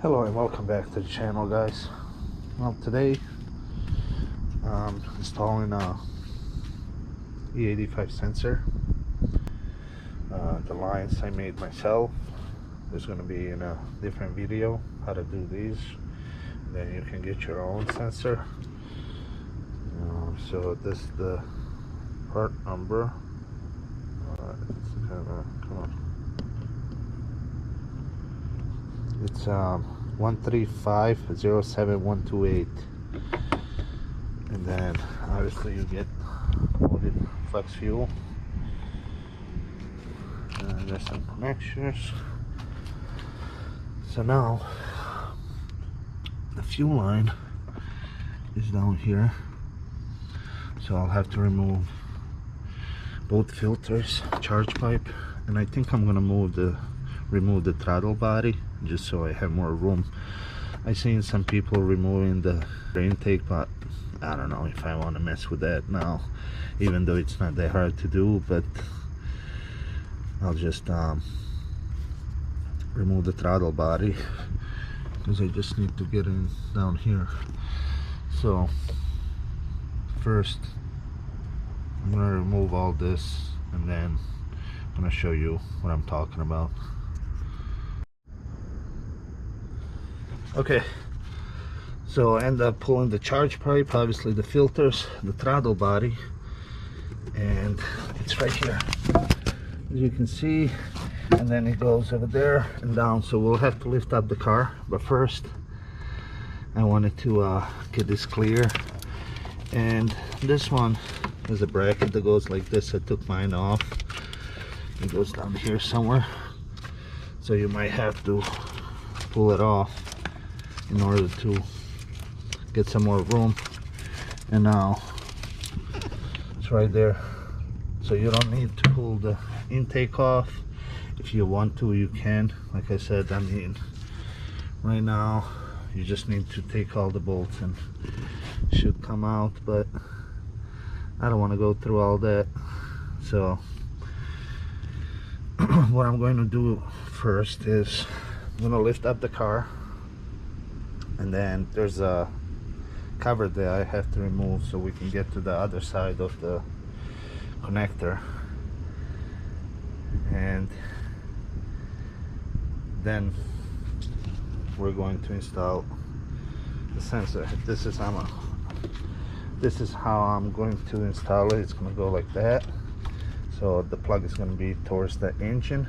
Hello and welcome back to the channel, guys. Well, today installing a E85 sensor. The lines I made myself. There's going to be in a different video how to do these. Then you can get your own sensor. So this is the part number. Come on. It's 135-07128, and then obviously you get Motiv flex fuel, and there's some connections. So now the fuel line is down here, so I'll have to remove both filters, charge pipe, and I think I'm gonna remove the throttle body just so I have more room. I've seen some people removing the intake, but I don't know if I want to mess with that now, even though it's not that hard to do. But I'll just remove the throttle body because I just need to get in down here. So first I'm gonna remove all this, and then I'm gonna show you what I'm talking about. Okay, so I end up pulling the charge pipe, obviously the filters, the throttle body, and it's right here, as you can see, and then it goes over there and down. So we'll have to lift up the car, but first I wanted to get this clear. And this one is a bracket that goes like this. I took mine off. It goes down here somewhere, so you might have to pull it off in order to get some more room. And now it's right there, so you don't need to pull the intake off. If you want to, you can. Like I said, I mean, right now you just need to take all the bolts and it should come out, but I don't want to go through all that. So what I'm going to do first is I'm going to lift up the car, and then there's a cover that I have to remove so we can get to the other side of the connector, and then we're going to install the sensor. This is how I'm going to install it. It's going to go like that. So the plug is going to be towards the engine.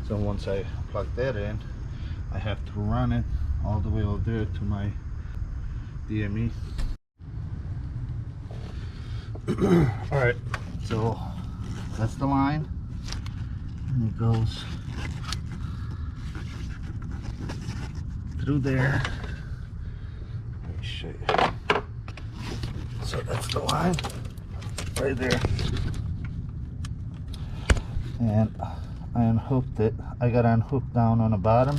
So once I plug that in, I have to run it all the way over there to my DME. Alright, so that's the line, and it goes through there. Let me show you. So that's the line right there, and I unhooked it. I got unhooked down on the bottom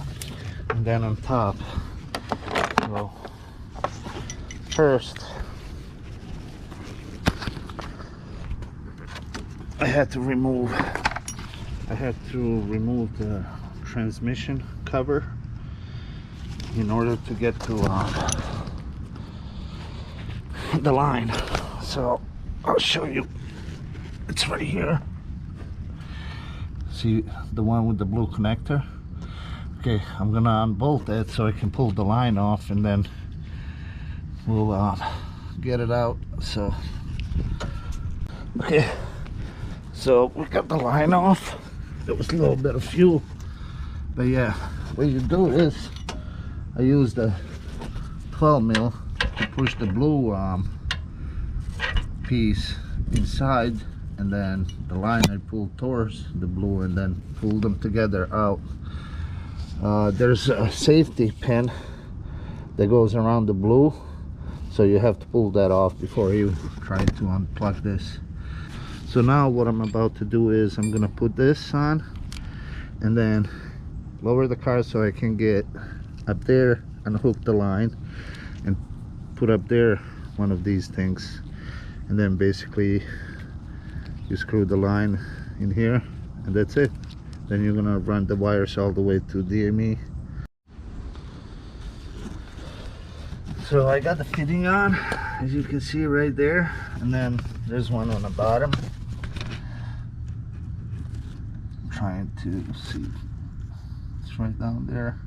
and then on top. So first I had to remove the transmission cover in order to get to the line. So I'll show you. It's right here. See the one with the blue connector? Okay, I'm gonna unbolt that so I can pull the line off, and then we'll get it out. So okay, so we got the line off. There was a little bit of fuel, but yeah, what you do is I use the 12 mil to push the blue piece inside, and then the line I pull towards the blue, and then pull them together out. There's a safety pin that goes around the blue, so you have to pull that off before you try to unplug this. So now what I'm about to do is I'm gonna put this on and then lower the car so I can get up there and hook the line and put up there one of these things, and then basically you screw the line in here, and that's it. Then you're gonna run the wires all the way to DME. So I got the fitting on, as you can see right there, and then there's one on the bottom. I'm trying to see, it's right down there,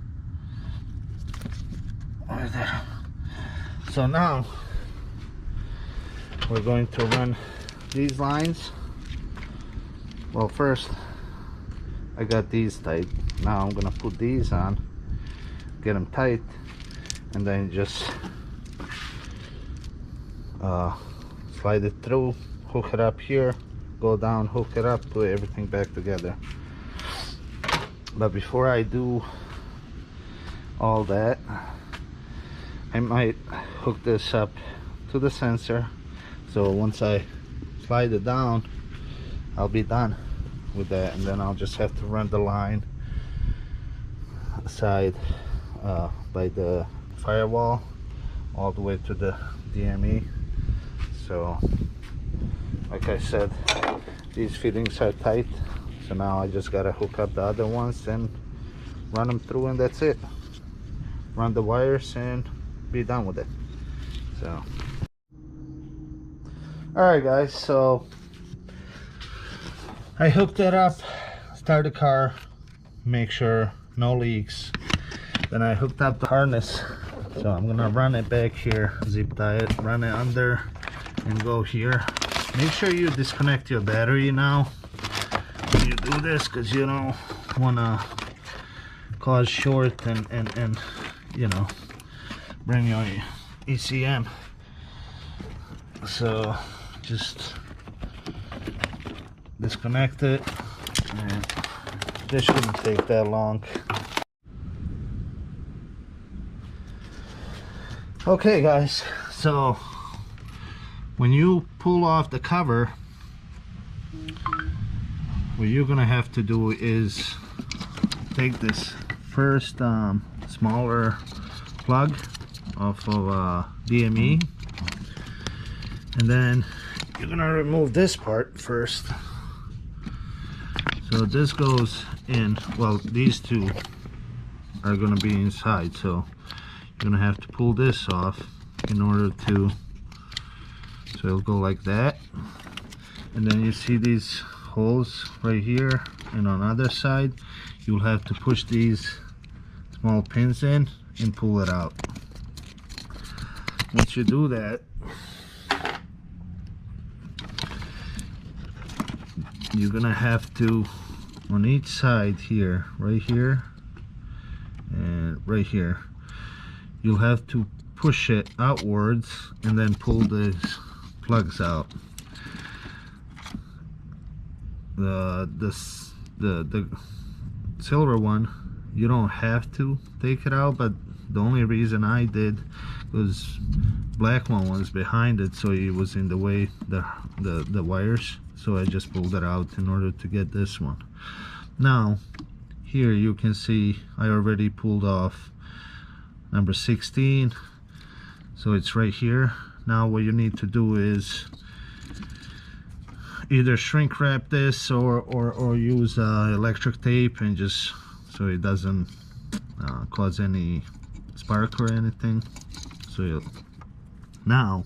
right there. So now we're going to run these lines. Well, first I got these tight. Now I'm gonna put these on, get them tight, and then just slide it through, hook it up here, go down, hook it up, put everything back together. But before I do all that, I might hook this up to the sensor, so once I slide it down, I'll be done with that, and then I'll just have to run the line side by the firewall all the way to the DME. So like I said, these fittings are tight, so now I just gotta hook up the other ones and run them through, and that's it. Run the wires and be done with it. So alright guys, so I hooked it up, start the car, make sure no leaks. Then I hooked up the harness, so I'm gonna run it back here, zip tie it, run it under and go here. Make sure you disconnect your battery now when you do this, because you don't want to cause short and you know, bring your ECM. So just disconnect it, and this shouldn't take that long. Okay guys, so when you pull off the cover, what you're gonna have to do is take this first smaller plug off of DME, and then you're gonna remove this part first. So this goes in, well, these two are gonna be inside, so you're gonna have to pull this off in order to, so it'll go like that. And then you see these holes right here, and on the other side you'll have to push these small pins in and pull it out. Once you do that, you're gonna have to, on each side here, right here and right here, you'll have to push it outwards and then pull these plugs out. The silver one, you don't have to take it out, but the only reason I did was black one was behind it, so it was in the way, the wires, so I just pulled it out in order to get this one. Now here you can see I already pulled off number 16, so it's right here. Now what you need to do is either shrink wrap this or use electric tape, and just so it doesn't cause any spark or anything. So now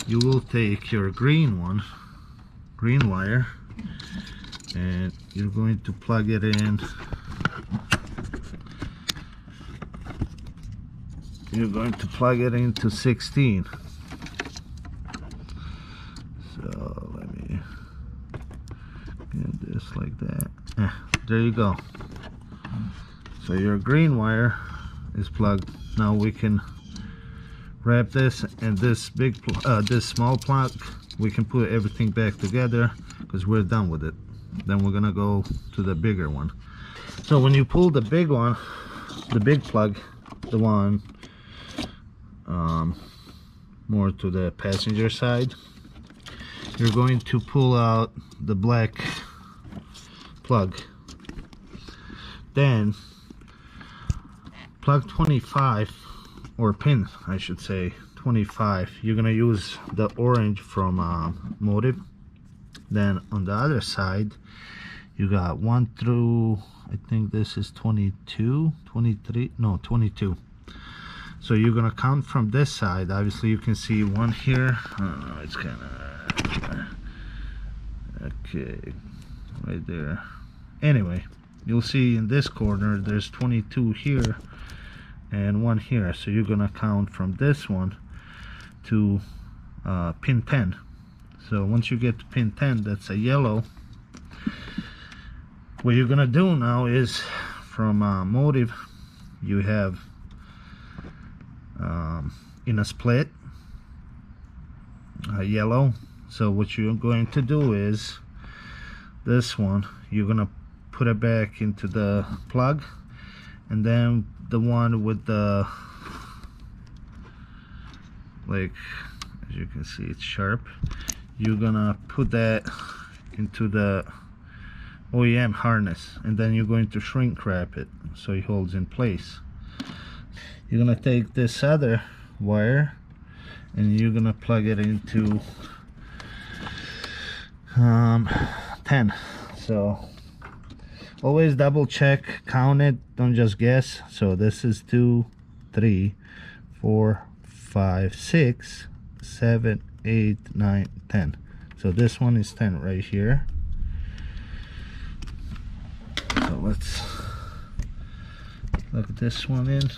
you will take your green wire, and you're going to plug it in. You're going to plug it into 16. So let me get this like that. There you go. So your green wire is plugged. Now we can wrap this, and this big this small plug, we can put everything back together because we're done with it. Then we're gonna go to the bigger one. So when you pull the big one, the big plug, the one more to the passenger side, you're going to pull out the black plug. Then plug 25, or pin I should say 25, you're gonna use the orange from Motiv. Then on the other side you got 1 through, I think this is 22, 23, no 22. So you're gonna count from this side. Obviously you can see one here. I don't know, it's kind of okay right there. Anyway, you'll see in this corner there's 22 here and one here. So you're gonna count from this one to pin 10. So once you get to pin 10, that's a yellow. What you're gonna do now is from Motiv, you have in a split yellow. So what you're going to do is this one, you're gonna put it back into the plug, and then the one with the, like as you can see it's sharp, you're gonna put that into the OEM harness, and then you're going to shrink wrap it so it holds in place. You're gonna take this other wire and you're gonna plug it into 10. So always double check, count it, don't just guess. So this is 2, 3, 4, 5, 6, 7, 8, 9, 10. So this one is 10 right here. So let's plug this one in.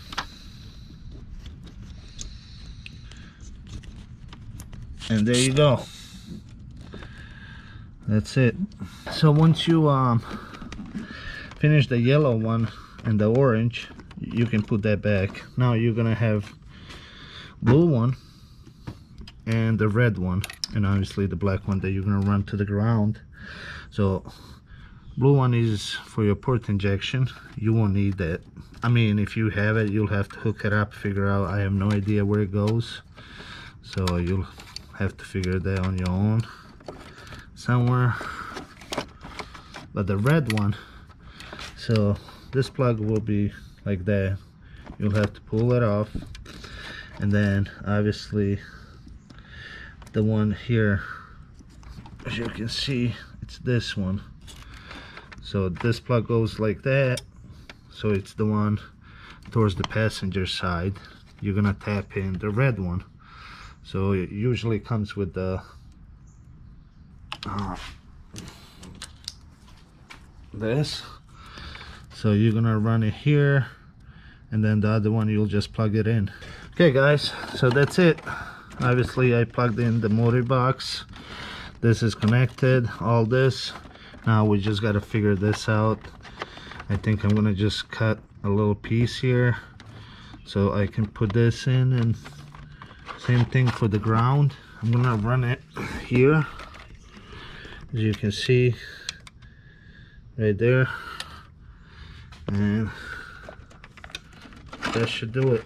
And there you go. That's it. So once you finish the yellow one and the orange, you can put that back. Now you're gonna have blue one and the red one, and obviously the black one that you're gonna run to the ground. So blue one is for your port injection. You won't need that. I mean, if you have it, you'll have to hook it up, figure out. I have no idea where it goes, so you'll have to figure that on your own somewhere. But the red one, so this plug will be like that. You'll have to pull it off, and then obviously the one here, as you can see, it's this one. So this plug goes like that, so it's the one towards the passenger side. You're gonna tap in the red one. So it usually comes with the this. So you're gonna run it here, and then the other one you'll just plug it in. Okay guys, so that's it. Obviously I plugged in the motor box. This is connected, all this. Now we just got to figure this out. I think I'm gonna just cut a little piece here so I can put this in, and same thing for the ground. I'm gonna run it here, as you can see right there, and that should do it.